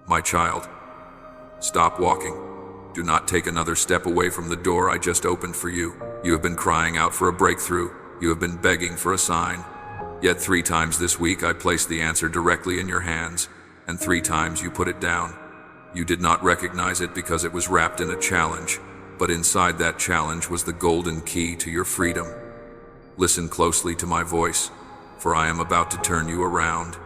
My child, stop walking. Do not take another step away from the door I just opened for you. You have been crying out for a breakthrough. You have been begging for a sign. Yet 3 times this week I placed the answer directly in your hands, and 3 times you put it down. You did not recognize it because it was wrapped in a challenge, but inside that challenge was the golden key to your freedom. Listen closely to my voice, for I am about to turn you around.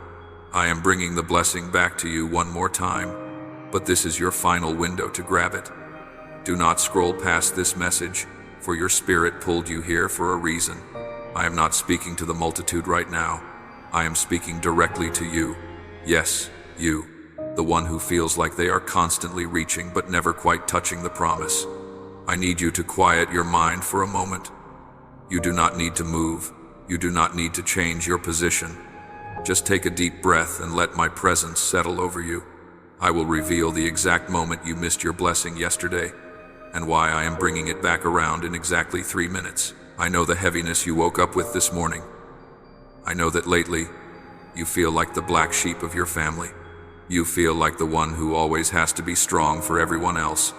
I am bringing the blessing back to you one more time, but this is your final window to grab it. Do not scroll past this message, for your spirit pulled you here for a reason. I am not speaking to the multitude right now. I am speaking directly to you. Yes, you, the one who feels like they are constantly reaching but never quite touching the promise. I need you to quiet your mind for a moment. You do not need to move. You do not need to change your position. Just take a deep breath and let my presence settle over you. I will reveal the exact moment you missed your blessing yesterday, and why I am bringing it back around in exactly 3 minutes. I know the heaviness you woke up with this morning. I know that lately, you feel like the black sheep of your family. You feel like the one who always has to be strong for everyone else.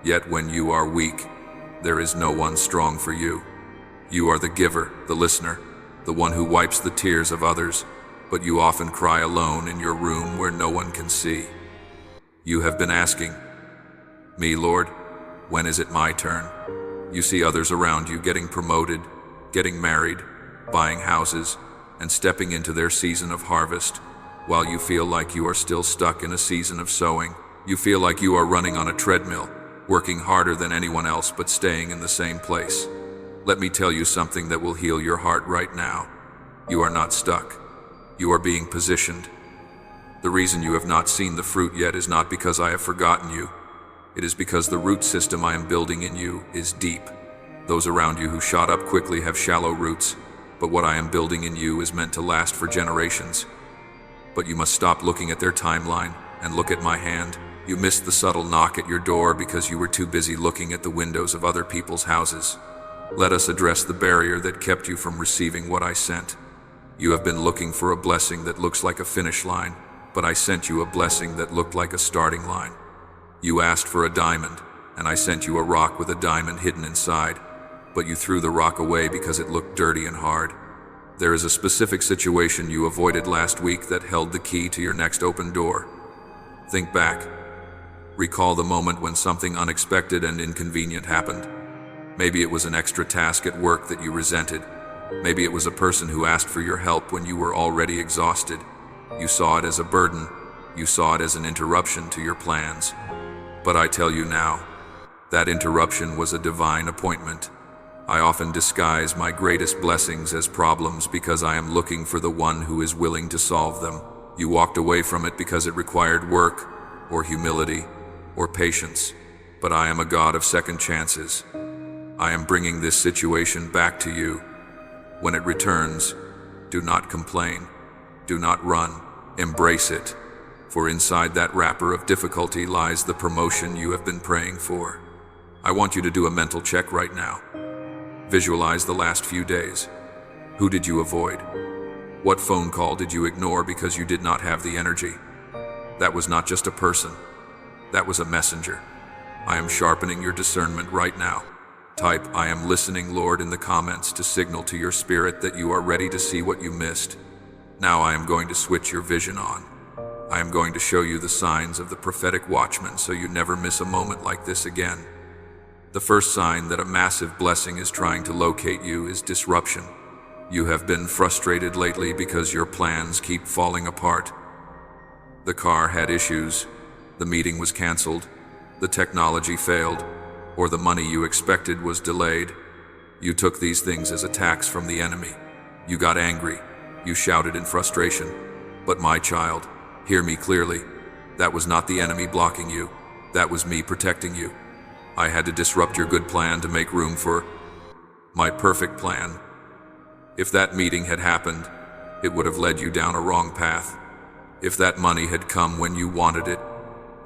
Yet when you are weak, there is no one strong for you. You are the giver, the listener, the one who wipes the tears of others, but you often cry alone in your room where no one can see. You have been asking me, Lord, when is it my turn? You see others around you getting promoted, getting married, buying houses, and stepping into their season of harvest, while you feel like you are still stuck in a season of sowing. You feel like you are running on a treadmill, working harder than anyone else but staying in the same place. Let me tell you something that will heal your heart right now. You are not stuck. You are being positioned. The reason you have not seen the fruit yet is not because I have forgotten you. It is because the root system I am building in you is deep. Those around you who shot up quickly have shallow roots, but what I am building in you is meant to last for generations. But you must stop looking at their timeline and look at my hand. You missed the subtle knock at your door because you were too busy looking at the windows of other people's houses. Let us address the barrier that kept you from receiving what I sent. You have been looking for a blessing that looks like a finish line, but I sent you a blessing that looked like a starting line. You asked for a diamond, and I sent you a rock with a diamond hidden inside, but you threw the rock away because it looked dirty and hard. There is a specific situation you avoided last week that held the key to your next open door. Think back. Recall the moment when something unexpected and inconvenient happened. Maybe it was an extra task at work that you resented. Maybe it was a person who asked for your help when you were already exhausted. You saw it as a burden. You saw it as an interruption to your plans. But I tell you now, that interruption was a divine appointment. I often disguise my greatest blessings as problems because I am looking for the one who is willing to solve them. You walked away from it because it required work, or humility, or patience. But I am a God of second chances. I am bringing this situation back to you. When it returns, do not complain. Do not run. Embrace it. For inside that wrapper of difficulty lies the promotion you have been praying for. I want you to do a mental check right now. Visualize the last few days. Who did you avoid? What phone call did you ignore because you did not have the energy? That was not just a person. That was a messenger. I am sharpening your discernment right now. Type, "I am listening, Lord," in the comments to signal to your spirit that you are ready to see what you missed. Now I am going to switch your vision on. I am going to show you the signs of the prophetic watchman so you never miss a moment like this again. The first sign that a massive blessing is trying to locate you is disruption. You have been frustrated lately because your plans keep falling apart. The car had issues, the meeting was canceled, the technology failed, or the money you expected was delayed. You took these things as attacks from the enemy. You got angry. You shouted in frustration. But my child, hear me clearly. That was not the enemy blocking you. That was me protecting you. I had to disrupt your good plan to make room for my perfect plan. If that meeting had happened, it would have led you down a wrong path. If that money had come when you wanted it,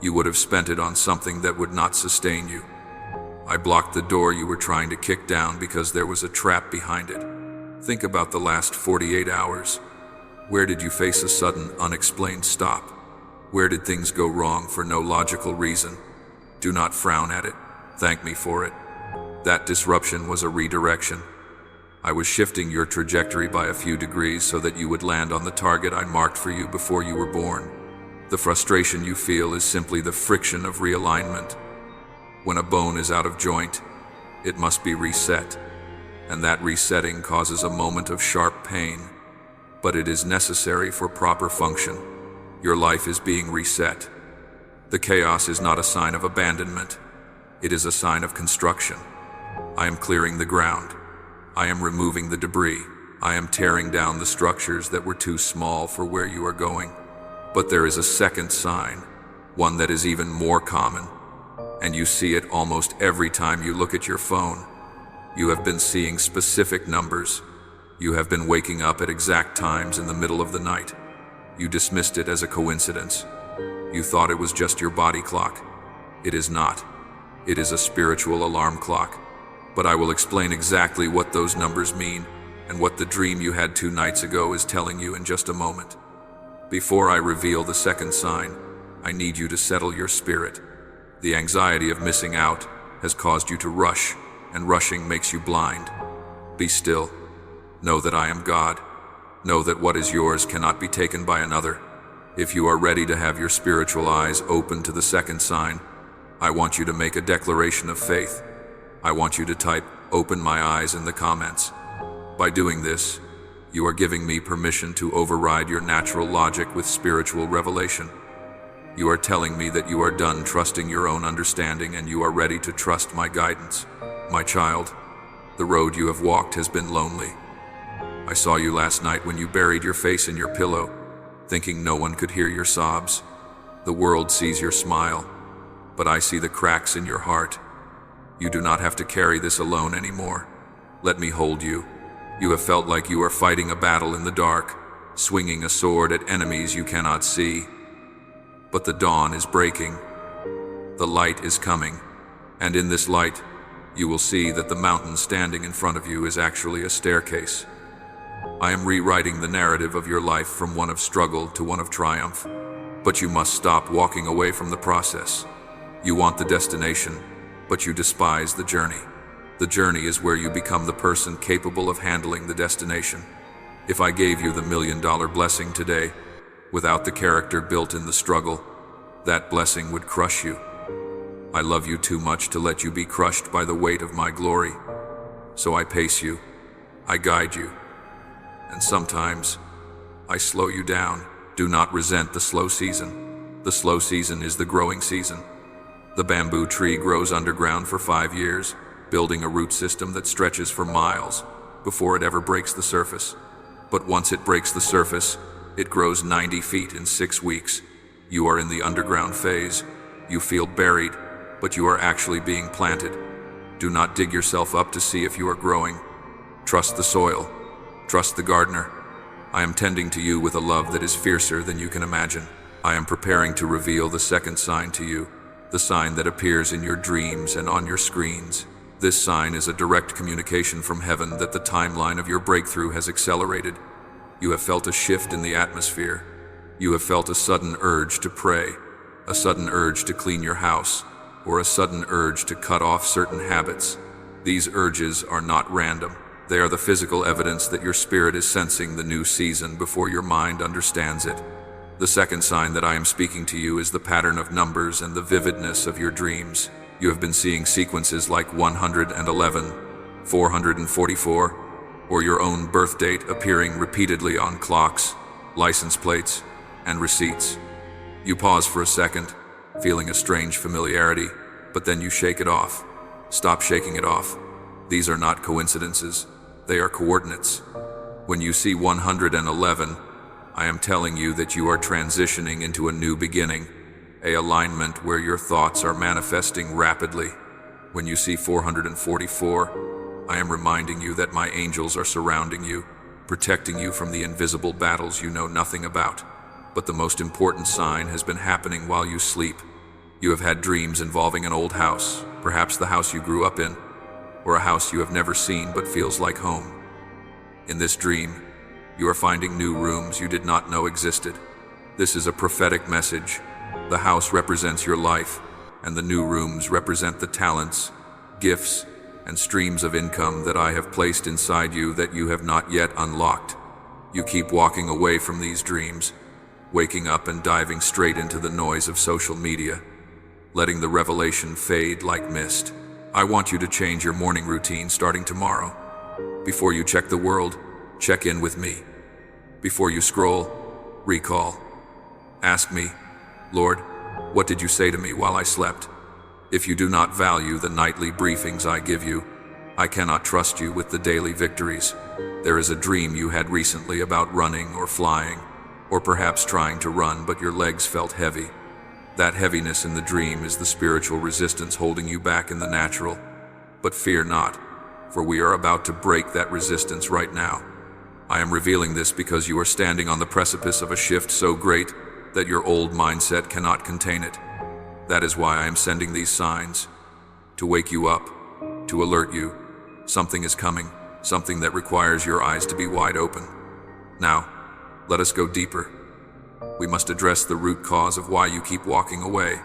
you would have spent it on something that would not sustain you. I blocked the door you were trying to kick down because there was a trap behind it. Think about the last 48 hours. Where did you face a sudden, unexplained stop? Where did things go wrong for no logical reason? Do not frown at it. Thank me for it. That disruption was a redirection. I was shifting your trajectory by a few degrees so that you would land on the target I marked for you before you were born. The frustration you feel is simply the friction of realignment. When a bone is out of joint, it must be reset, and that resetting causes a moment of sharp pain, but it is necessary for proper function. Your life is being reset. The chaos is not a sign of abandonment. It is a sign of construction. I am clearing the ground. I am removing the debris. I am tearing down the structures that were too small for where you are going. But there is a second sign, one that is even more common, and you see it almost every time you look at your phone. You have been seeing specific numbers. You have been waking up at exact times in the middle of the night. You dismissed it as a coincidence. You thought it was just your body clock. It is not. It is a spiritual alarm clock. But I will explain exactly what those numbers mean and what the dream you had 2 nights ago is telling you in just a moment. Before I reveal the second sign, I need you to settle your spirit. The anxiety of missing out has caused you to rush, and rushing makes you blind. Be still. Know that I am God. Know that what is yours cannot be taken by another. If you are ready to have your spiritual eyes open to the second sign, I want you to make a declaration of faith. I want you to type, "Open my eyes" in the comments. By doing this, you are giving me permission to override your natural logic with spiritual revelation. You are telling me that you are done trusting your own understanding and you are ready to trust my guidance. My child, the road you have walked has been lonely. I saw you last night when you buried your face in your pillow, thinking no one could hear your sobs. The world sees your smile, but I see the cracks in your heart. You do not have to carry this alone anymore. Let me hold you. You have felt like you are fighting a battle in the dark, swinging a sword at enemies you cannot see. But the dawn is breaking. The light is coming, and in this light, you will see that the mountain standing in front of you is actually a staircase. I am rewriting the narrative of your life from one of struggle to one of triumph, but you must stop walking away from the process. You want the destination, but you despise the journey. The journey is where you become the person capable of handling the destination. If I gave you the $1 million blessing today, without the character built in the struggle, that blessing would crush you. I love you too much to let you be crushed by the weight of my glory. So I pace you, I guide you, and sometimes I slow you down. Do not resent the slow season. The slow season is the growing season. The bamboo tree grows underground for 5 years, building a root system that stretches for miles before it ever breaks the surface. But once it breaks the surface, it grows 90 feet in 6 weeks. You are in the underground phase. You feel buried, but you are actually being planted. Do not dig yourself up to see if you are growing. Trust the soil. Trust the gardener. I am tending to you with a love that is fiercer than you can imagine. I am preparing to reveal the second sign to you, the sign that appears in your dreams and on your screens. This sign is a direct communication from heaven that the timeline of your breakthrough has accelerated. You have felt a shift in the atmosphere. You have felt a sudden urge to pray, a sudden urge to clean your house, or a sudden urge to cut off certain habits. These urges are not random. They are the physical evidence that your spirit is sensing the new season before your mind understands it. The second sign that I am speaking to you is the pattern of numbers and the vividness of your dreams. You have been seeing sequences like 111, 444, or your own birth date appearing repeatedly on clocks, license plates, and receipts. You pause for a second, feeling a strange familiarity, but then you shake it off. Stop shaking it off. These are not coincidences. They are coordinates. When you see 111, I am telling you that you are transitioning into a new beginning, a alignment where your thoughts are manifesting rapidly. When you see 444, I am reminding you that my angels are surrounding you, protecting you from the invisible battles you know nothing about. But the most important sign has been happening while you sleep. You have had dreams involving an old house, perhaps the house you grew up in, or a house you have never seen but feels like home. In this dream, you are finding new rooms you did not know existed. This is a prophetic message. The house represents your life, and the new rooms represent the talents, gifts, and streams of income that I have placed inside you that you have not yet unlocked. You keep walking away from these dreams, waking up and diving straight into the noise of social media, letting the revelation fade like mist. I want you to change your morning routine starting tomorrow. Before you check the world, check in with me. Before you scroll, recall. Ask me, Lord, what did you say to me while I slept? If you do not value the nightly briefings I give you, I cannot trust you with the daily victories. There is a dream you had recently about running or flying, or perhaps trying to run but your legs felt heavy. That heaviness in the dream is the spiritual resistance holding you back in the natural. But fear not, for we are about to break that resistance right now. I am revealing this because you are standing on the precipice of a shift so great that your old mindset cannot contain it. That is why I am sending these signs, to wake you up, to alert you. Something is coming, something that requires your eyes to be wide open. Now, let us go deeper. We must address the root cause of why you keep walking away.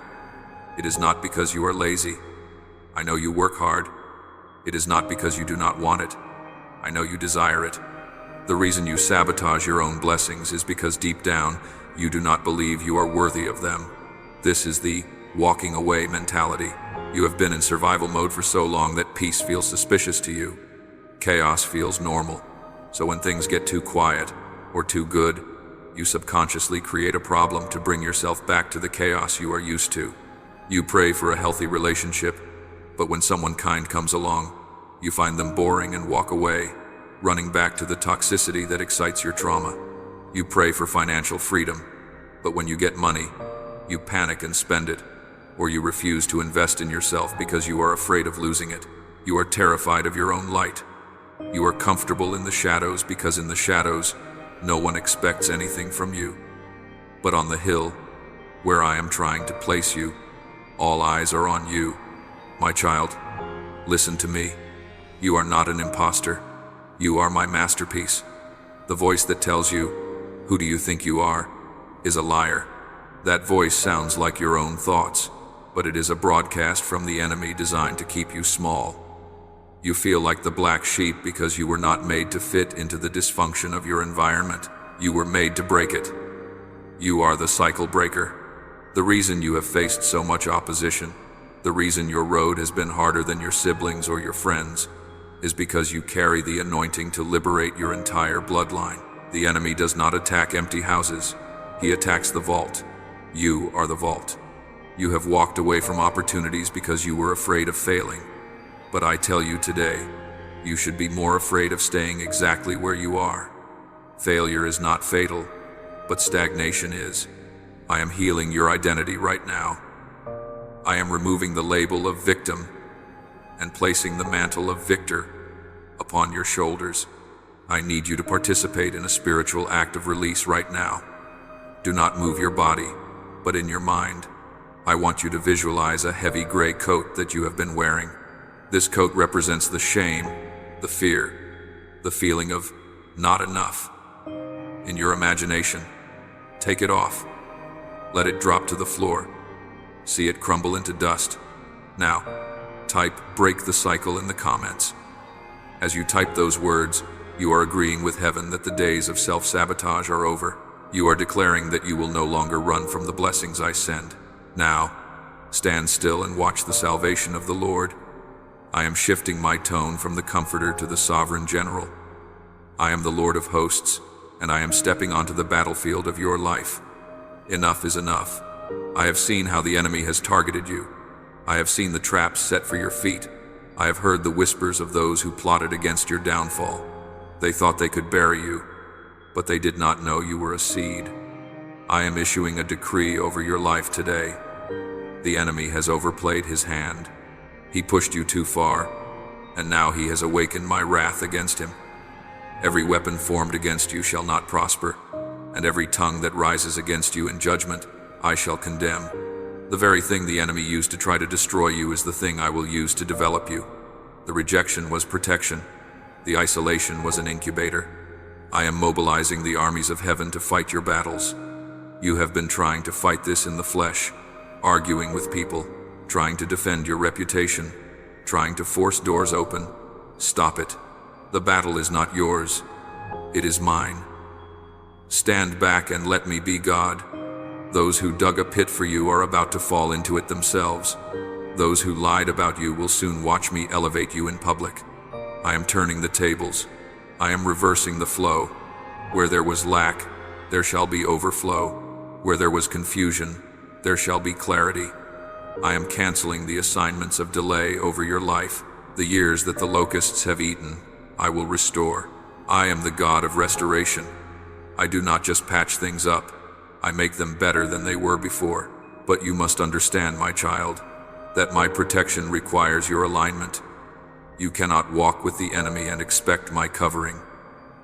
It is not because you are lazy. I know you work hard. It is not because you do not want it. I know you desire it. The reason you sabotage your own blessings is because deep down, you do not believe you are worthy of them. This is the walking away mentality. You have been in survival mode for so long that peace feels suspicious to you. Chaos feels normal. So when things get too quiet or too good, you subconsciously create a problem to bring yourself back to the chaos you are used to. You pray for a healthy relationship, but when someone kind comes along, you find them boring and walk away, running back to the toxicity that excites your trauma. You pray for financial freedom, but when you get money, you panic and spend it, or you refuse to invest in yourself because you are afraid of losing it. You are terrified of your own light. You are comfortable in the shadows because in the shadows, no one expects anything from you. But on the hill, where I am trying to place you, all eyes are on you. My child, listen to me. You are not an imposter. You are my masterpiece. The voice that tells you, "Who do you think you are?" is a liar. That voice sounds like your own thoughts, but it is a broadcast from the enemy designed to keep you small. You feel like the black sheep because you were not made to fit into the dysfunction of your environment. You were made to break it. You are the cycle breaker. The reason you have faced so much opposition, the reason your road has been harder than your siblings or your friends, is because you carry the anointing to liberate your entire bloodline. The enemy does not attack empty houses. He attacks the vault. You are the vault. You have walked away from opportunities because you were afraid of failing. But I tell you today, you should be more afraid of staying exactly where you are. Failure is not fatal, but stagnation is. I am healing your identity right now. I am removing the label of victim and placing the mantle of victor upon your shoulders. I need you to participate in a spiritual act of release right now. Do not move your body, but in your mind. I want you to visualize a heavy gray coat that you have been wearing. This coat represents the shame, the fear, the feeling of not enough. In your imagination, take it off. Let it drop to the floor. See it crumble into dust. Now, type "break the cycle" in the comments. As you type those words, you are agreeing with heaven that the days of self-sabotage are over. You are declaring that you will no longer run from the blessings I send. Now, stand still and watch the salvation of the Lord. I am shifting my tone from the Comforter to the Sovereign General. I am the Lord of hosts, and I am stepping onto the battlefield of your life. Enough is enough. I have seen how the enemy has targeted you. I have seen the traps set for your feet. I have heard the whispers of those who plotted against your downfall. They thought they could bury you, but they did not know you were a seed. I am issuing a decree over your life today. The enemy has overplayed his hand. He pushed you too far, and now he has awakened my wrath against him. Every weapon formed against you shall not prosper, and every tongue that rises against you in judgment, I shall condemn. The very thing the enemy used to try to destroy you is the thing I will use to develop you. The rejection was protection. The isolation was an incubator. I am mobilizing the armies of heaven to fight your battles. You have been trying to fight this in the flesh, arguing with people, trying to defend your reputation, trying to force doors open. Stop it. The battle is not yours. It is mine. Stand back and let me be God. Those who dug a pit for you are about to fall into it themselves. Those who lied about you will soon watch me elevate you in public. I am turning the tables. I am reversing the flow. Where there was lack, there shall be overflow. Where there was confusion, there shall be clarity. I am canceling the assignments of delay over your life. The years that the locusts have eaten, I will restore. I am the God of restoration. I do not just patch things up. I make them better than they were before. But you must understand, my child, that my protection requires your alignment. You cannot walk with the enemy and expect my covering.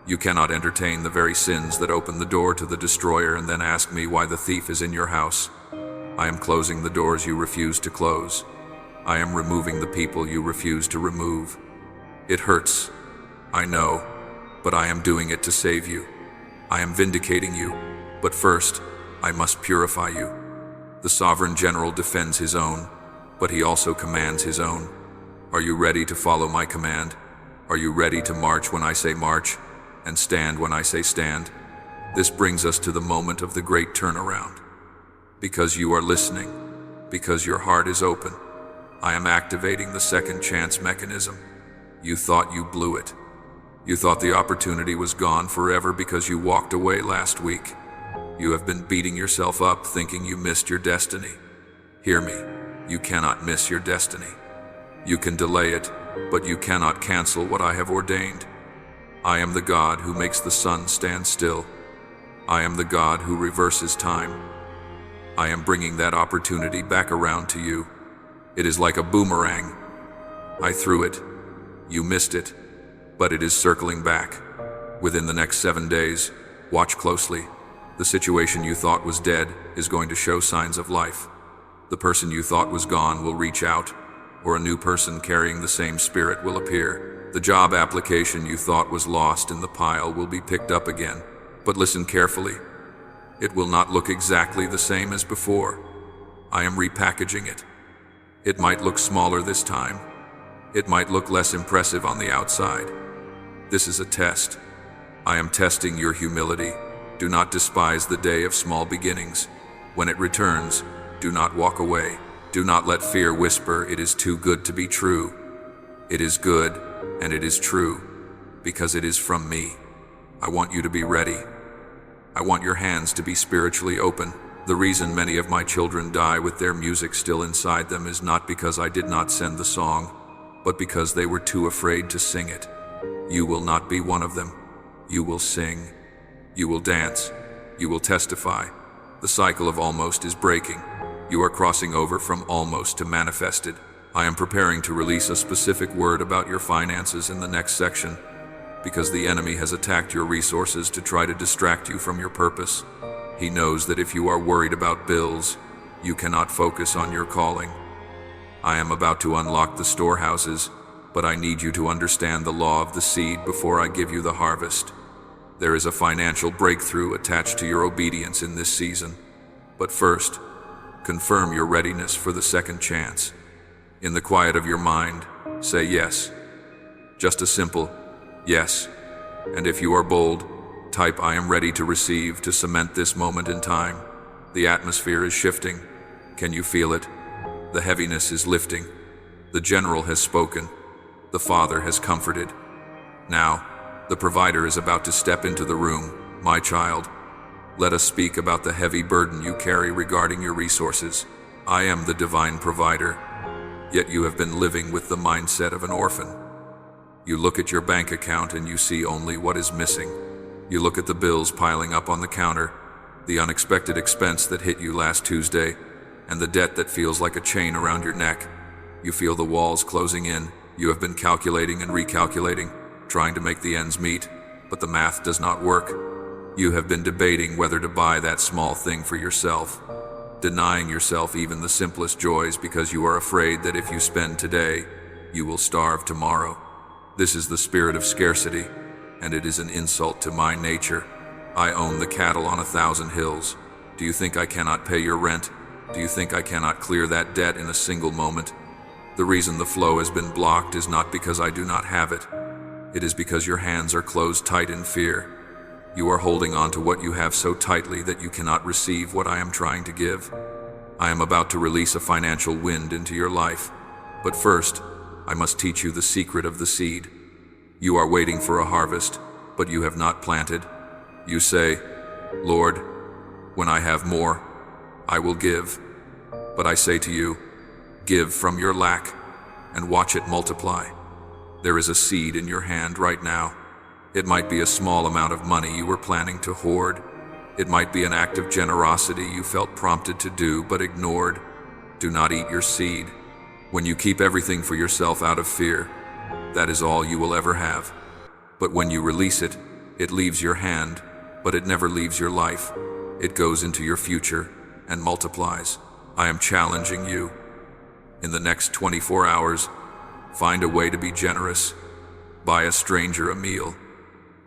You cannot entertain the very sins that open the door to the destroyer and then ask me why the thief is in your house. I am closing the doors you refuse to close. I am removing the people you refuse to remove. It hurts, I know, but I am doing it to save you. I am vindicating you, but first, I must purify you. The sovereign general defends his own, but he also commands his own. Are you ready to follow my command? Are you ready to march when I say march, and stand when I say stand? This brings us to the moment of the great turnaround. Because you are listening, because your heart is open, I am activating the second chance mechanism. You thought you blew it. You thought the opportunity was gone forever because you walked away last week. You have been beating yourself up thinking you missed your destiny. Hear me, you cannot miss your destiny. You can delay it, but you cannot cancel what I have ordained. I am the God who makes the sun stand still. I am the God who reverses time. I am bringing that opportunity back around to you. It is like a boomerang. I threw it. You missed it, but it is circling back. Within the next 7 days, watch closely. The situation you thought was dead is going to show signs of life. The person you thought was gone will reach out, or a new person carrying the same spirit will appear. The job application you thought was lost in the pile will be picked up again. But listen carefully. It will not look exactly the same as before. I am repackaging it. It might look smaller this time. It might look less impressive on the outside. This is a test. I am testing your humility. Do not despise the day of small beginnings. When it returns, do not walk away. Do not let fear whisper, "It is too good to be true." It is good, and it is true, because it is from me. I want you to be ready. I want your hands to be spiritually open. The reason many of my children die with their music still inside them is not because I did not send the song, but because they were too afraid to sing it. You will not be one of them. You will sing. You will dance. You will testify. The cycle of almost is breaking. You are crossing over from almost to manifested. I am preparing to release a specific word about your finances in the next section, because the enemy has attacked your resources to try to distract you from your purpose. He knows that if you are worried about bills, you cannot focus on your calling. I am about to unlock the storehouses, but I need you to understand the law of the seed before I give you the harvest. There is a financial breakthrough attached to your obedience in this season. But first, confirm your readiness for the second chance. In the quiet of your mind, say yes. Just a simple yes. And if you are bold, type "I am ready to receive" to cement this moment in time. The atmosphere is shifting. Can you feel it? The heaviness is lifting. The general has spoken. The Father has comforted. Now, the provider is about to step into the room. My child, let us speak about the heavy burden you carry regarding your resources. I am the divine provider, yet you have been living with the mindset of an orphan. You look at your bank account and you see only what is missing. You look at the bills piling up on the counter, the unexpected expense that hit you last Tuesday, and the debt that feels like a chain around your neck. You feel the walls closing in. You have been calculating and recalculating, trying to make the ends meet, but the math does not work. You have been debating whether to buy that small thing for yourself, denying yourself even the simplest joys because you are afraid that if you spend today, you will starve tomorrow. This is the spirit of scarcity, and it is an insult to my nature. I own the cattle on 1,000 hills. Do you think I cannot pay your rent? Do you think I cannot clear that debt in a single moment? The reason the flow has been blocked is not because I do not have it. It is because your hands are closed tight in fear. You are holding on to what you have so tightly that you cannot receive what I am trying to give. I am about to release a financial wind into your life. But first, I must teach you the secret of the seed. You are waiting for a harvest, but you have not planted. You say, Lord, when I have more, I will give. But I say to you, give from your lack and watch it multiply. There is a seed in your hand right now. It might be a small amount of money you were planning to hoard. It might be an act of generosity you felt prompted to do but ignored. Do not eat your seed. When you keep everything for yourself out of fear, that is all you will ever have. But when you release it, it leaves your hand, but it never leaves your life. It goes into your future and multiplies. I am challenging you. In the next 24 hours, find a way to be generous. Buy a stranger a meal.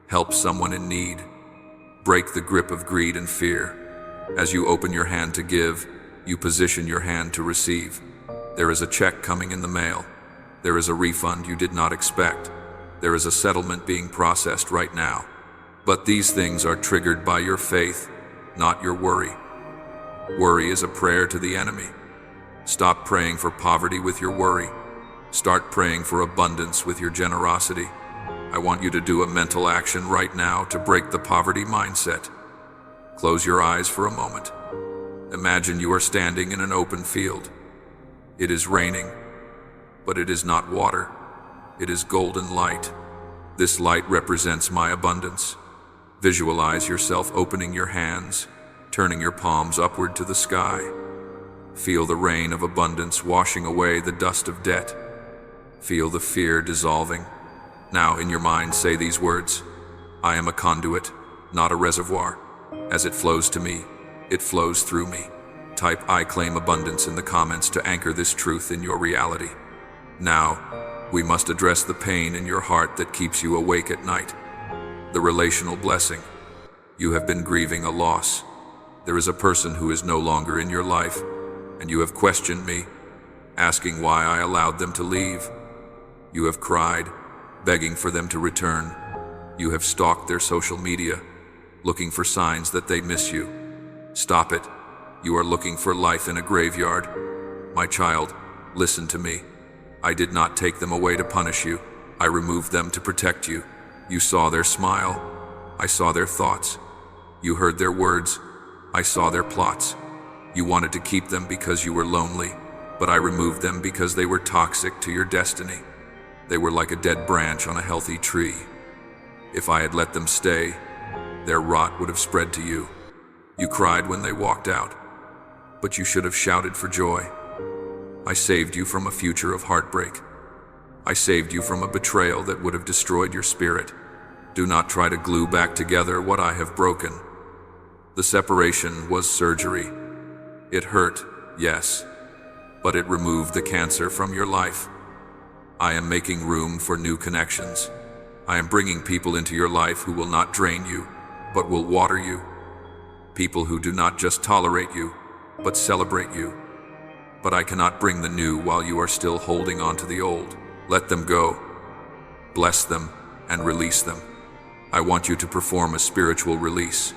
Help someone in need. Break the grip of greed and fear. As you open your hand to give, you position your hand to receive. There is a check coming in the mail. There is a refund you did not expect. There is a settlement being processed right now. But these things are triggered by your faith, not your worry. Worry is a prayer to the enemy. Stop praying for poverty with your worry. Start praying for abundance with your generosity. I want you to do a mental action right now to break the poverty mindset. Close your eyes for a moment. Imagine you are standing in an open field. It is raining, but it is not water. It is golden light. This light represents my abundance. Visualize yourself opening your hands, turning your palms upward to the sky. Feel the rain of abundance washing away the dust of debt. Feel the fear dissolving. Now in your mind say these words: I am a conduit, not a reservoir. As it flows to me, it flows through me. Type I claim abundance in the comments to anchor this truth in your reality. Now, we must address the pain in your heart that keeps you awake at night. The relational blessing. You have been grieving a loss. There is a person who is no longer in your life, and you have questioned me, asking why I allowed them to leave. You have cried, begging for them to return. You have stalked their social media, looking for signs that they miss you. Stop it. You are looking for life in a graveyard. My child, listen to me. I did not take them away to punish you. I removed them to protect you. You saw their smile. I saw their thoughts. You heard their words. I saw their plots. You wanted to keep them because you were lonely, but I removed them because they were toxic to your destiny. They were like a dead branch on a healthy tree. If I had let them stay, their rot would have spread to you. You cried when they walked out, but you should have shouted for joy. I saved you from a future of heartbreak. I saved you from a betrayal that would have destroyed your spirit. Do not try to glue back together what I have broken. The separation was surgery. It hurt, yes, but it removed the cancer from your life. I am making room for new connections. I am bringing people into your life who will not drain you, but will water you. People who do not just tolerate you, but celebrate you. But I cannot bring the new while you are still holding on to the old. Let them go. Bless them and release them. I want you to perform a spiritual release.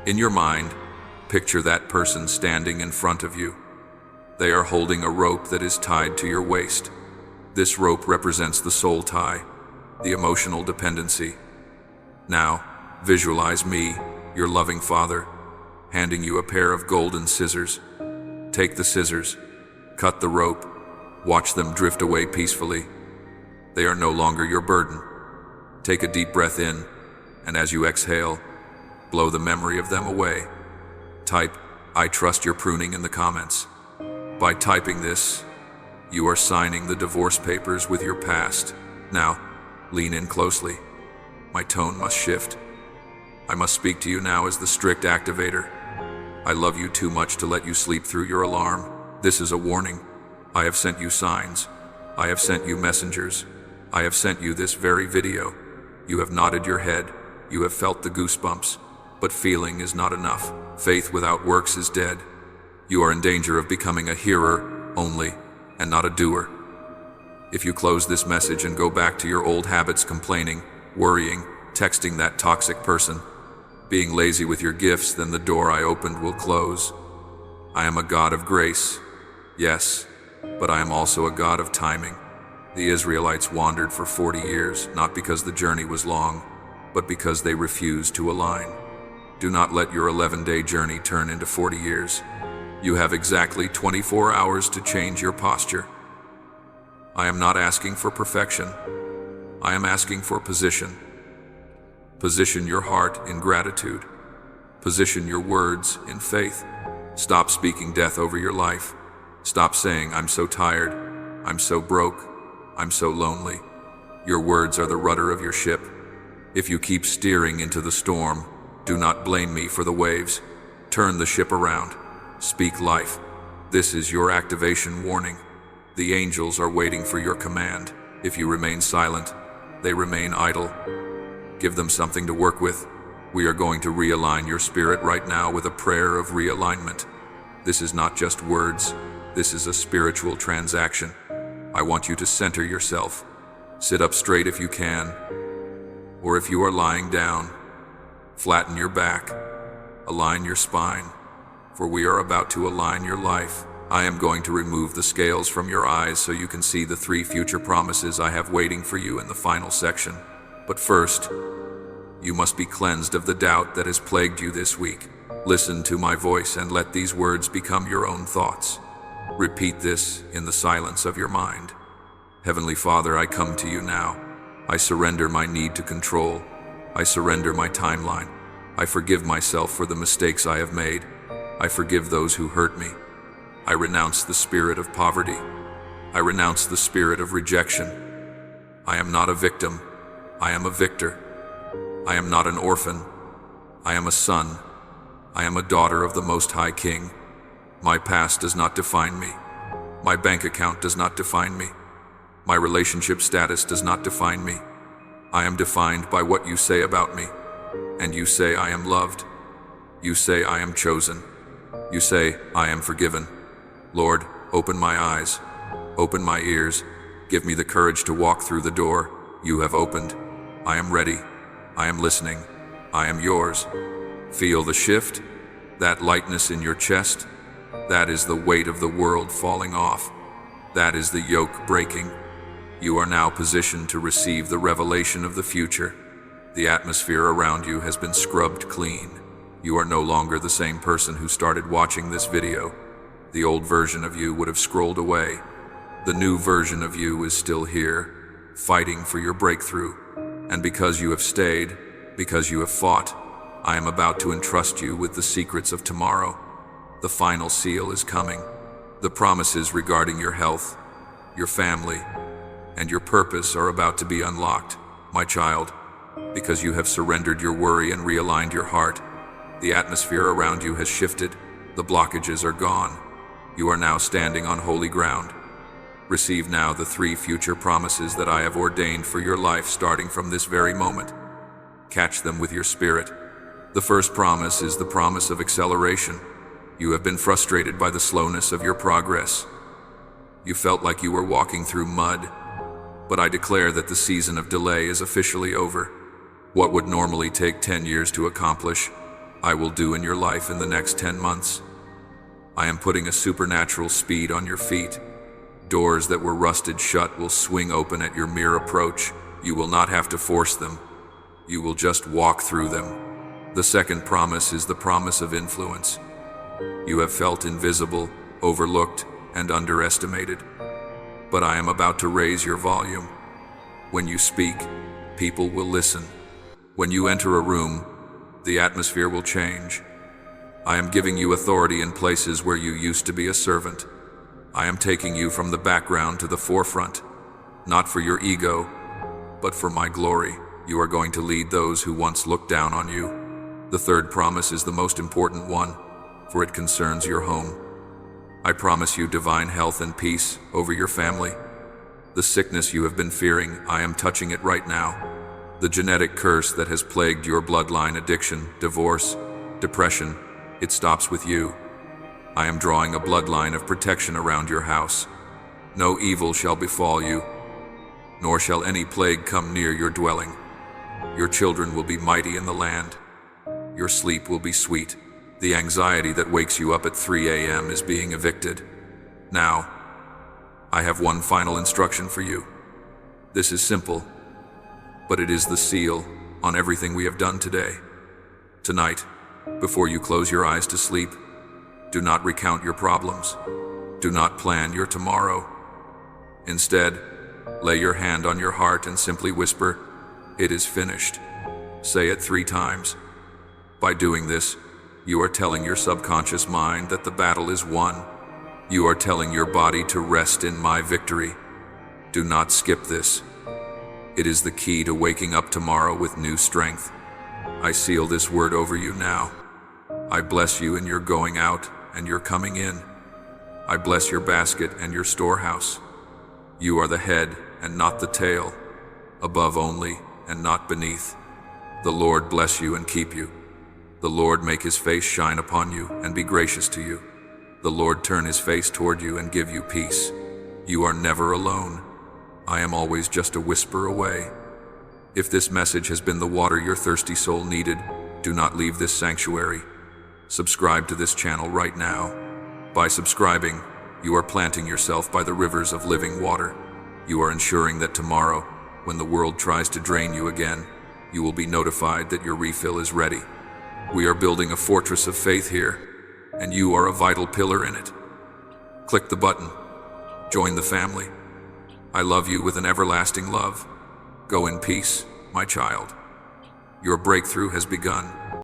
In your mind, picture that person standing in front of you. They are holding a rope that is tied to your waist. This rope represents the soul tie, the emotional dependency. Now, visualize me, your loving father, handing you a pair of golden scissors. Take the scissors, cut the rope, watch them drift away peacefully. They are no longer your burden. Take a deep breath in, and as you exhale, blow the memory of them away. Type, I trust your pruning in the comments. By typing this, you are signing the divorce papers with your past. Now, lean in closely. My tone must shift. I must speak to you now as the strict activator. I love you too much to let you sleep through your alarm. This is a warning. I have sent you signs. I have sent you messengers. I have sent you this very video. You have nodded your head. You have felt the goosebumps. but feeling is not enough. Faith without works is dead. You are in danger of becoming a hearer only, and not a doer. If you close this message and go back to your old habits, complaining, worrying, texting that toxic person, being lazy with your gifts, then the door I opened will close. I am a God of grace, yes, but I am also a God of timing. The Israelites wandered for 40 years, not because the journey was long, but because they refused to align. Do not let your 11-day journey turn into 40 years. You have exactly 24 hours to change your posture. I am not asking for perfection. I am asking for position. Position your heart in gratitude. Position your words in faith. Stop speaking death over your life. Stop saying, I'm so tired, I'm so broke, I'm so lonely. Your words are the rudder of your ship. If you keep steering into the storm, do not blame me for the waves. Turn the ship around. Speak life. This is your activation warning. The angels are waiting for your command. If you remain silent, they remain idle. Give them something to work with. We are going to realign your spirit right now with a prayer of realignment. This is not just words. This is a spiritual transaction. I want you to center yourself. Sit up straight if you can. Or if you are lying down, flatten your back. Align your spine. For we are about to align your life. I am going to remove the scales from your eyes so you can see the 3 future promises I have waiting for you in the final section. But first, you must be cleansed of the doubt that has plagued you this week. Listen to my voice and let these words become your own thoughts. Repeat this in the silence of your mind. Heavenly Father, I come to you now. I surrender my need to control. I surrender my timeline. I forgive myself for the mistakes I have made. I forgive those who hurt me. I renounce the spirit of poverty. I renounce the spirit of rejection. I am not a victim. I am a victor. I am not an orphan. I am a son. I am a daughter of the Most High King. My past does not define me. My bank account does not define me. My relationship status does not define me. I am defined by what you say about me. And you say I am loved. You say I am chosen. You say I am forgiven. Lord, open my eyes, open my ears, give me the courage to walk through the door you have opened. I am ready. I am listening. I am yours. Feel the shift, that lightness in your chest. That is the weight of the world falling off. That is the yoke breaking. You are now positioned to receive the revelation of the future. The atmosphere around you has been scrubbed clean. You are no longer the same person who started watching this video. The old version of you would have scrolled away. The new version of you is still here, fighting for your breakthrough. And because you have stayed, because you have fought, I am about to entrust you with the secrets of tomorrow. The final seal is coming. The promises regarding your health, your family, and your purpose are about to be unlocked, my child, because you have surrendered your worry and realigned your heart. The atmosphere around you has shifted. The blockages are gone. You are now standing on holy ground. Receive now the 3 future promises that I have ordained for your life starting from this very moment. Catch them with your spirit. The first promise is the promise of acceleration. You have been frustrated by the slowness of your progress. You felt like you were walking through mud, but I declare that the season of delay is officially over. What would normally take 10 years to accomplish, I will do in your life in the next 10 months. I am putting a supernatural speed on your feet. Doors that were rusted shut will swing open at your mere approach. You will not have to force them. You will just walk through them. The second promise is the promise of influence. You have felt invisible, overlooked, and underestimated. But I am about to raise your volume. When you speak, people will listen. When you enter a room, the atmosphere will change. I am giving you authority in places where you used to be a servant. I am taking you from the background to the forefront, not for your ego, but for my glory. You are going to lead those who once looked down on you. The third promise is the most important one, for it concerns your home. I promise you divine health and peace over your family. The sickness you have been fearing, I am touching it right now. The genetic curse that has plagued your bloodline, addiction, divorce, depression, it stops with you. I am drawing a bloodline of protection around your house. No evil shall befall you, nor shall any plague come near your dwelling. Your children will be mighty in the land. Your sleep will be sweet. The anxiety that wakes you up at 3 a.m. is being evicted. Now, I have one final instruction for you. This is simple, but it is the seal on everything we have done today. Tonight, before you close your eyes to sleep, do not recount your problems. Do not plan your tomorrow. Instead, lay your hand on your heart and simply whisper, "It is finished." Say it 3 times. By doing this, you are telling your subconscious mind that the battle is won. You are telling your body to rest in my victory. Do not skip this. It is the key to waking up tomorrow with new strength. I seal this word over you now. I bless you in your going out and your coming in. I bless your basket and your storehouse. You are the head and not the tail, above only and not beneath. The Lord bless you and keep you. The Lord make his face shine upon you and be gracious to you. The Lord turn his face toward you and give you peace. You are never alone. I am always just a whisper away. If this message has been the water your thirsty soul needed, do not leave this sanctuary. Subscribe to this channel right now. By subscribing, you are planting yourself by the rivers of living water. You are ensuring that tomorrow, when the world tries to drain you again, you will be notified that your refill is ready. We are building a fortress of faith here, and you are a vital pillar in it. Click the button. Join the family. I love you with an everlasting love. Go in peace, my child. Your breakthrough has begun.